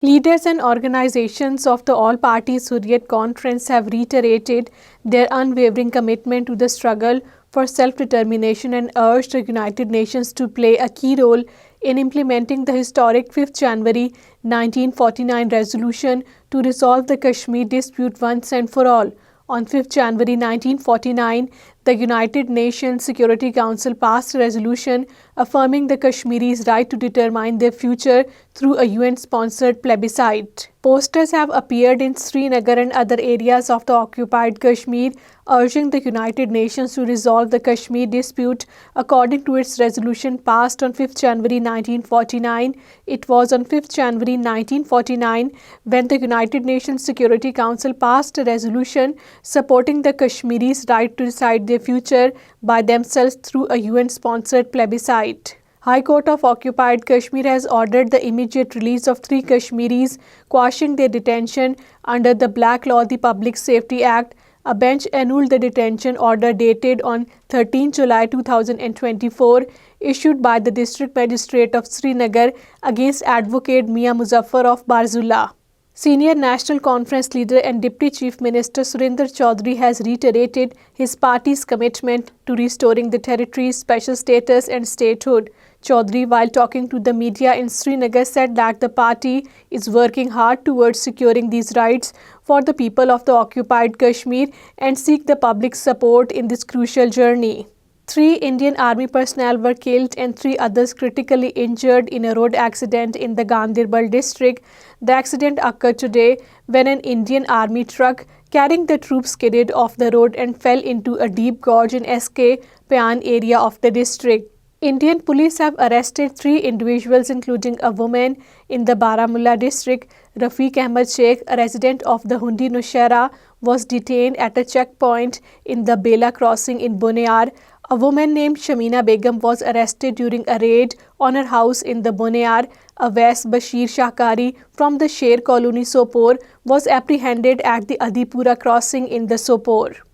Leaders and organizations of the All Parties Hurriyat Conference have reiterated their unwavering commitment to the struggle for self-determination and urged the United Nations to play a key role in implementing the historic 5th January 1949 resolution to resolve the Kashmir dispute once and for all. On 5th January 1949, the United Nations Security Council passed a resolution affirming the Kashmiris' right to determine their future through a UN-sponsored plebiscite. Posters have appeared in Srinagar and other areas of the occupied Kashmir, urging the United Nations to resolve the Kashmir dispute according to its resolution passed on 5th January 1949. It was on 5th January 1949 when the United Nations Security Council passed a resolution supporting the Kashmiris' right to decide their future by themselves through a UN-sponsored plebiscite. High Court of Occupied Kashmir has ordered the immediate release of 3 Kashmiris, quashing their detention under the Black Law, the Public Safety Act. A bench annulled the detention order dated on 13 July 2024, issued by the District Magistrate of Srinagar against Advocate Mia Muzaffar of Barzullah. Senior National Conference leader and Deputy Chief Minister Surinder Chaudhary has reiterated his party's commitment to restoring the territory's special status and statehood. Chaudhary, while talking to the media in Srinagar, said that the party is working hard towards securing these rights for the people of the occupied Kashmir and seek the public support in this crucial journey. 3 Indian Army personnel were killed and 3 others critically injured in a road accident in the Ganderbal district. The accident occurred today when an Indian Army truck carrying the troops skidded off the road and fell into a deep gorge in SK Payan area of the district. Indian police have arrested 3 individuals, including a woman in the Baramulla district. Rafiq Ahmed Sheikh, a resident of the Hundi Nushaira, was detained at a checkpoint in the Bela crossing in Boniar. A woman named Shamina Begum was arrested during a raid on her house in the Boniar. Awais Bashir Shahkari from the Sher Colony Sopore was apprehended at the Adipura crossing in the Sopore.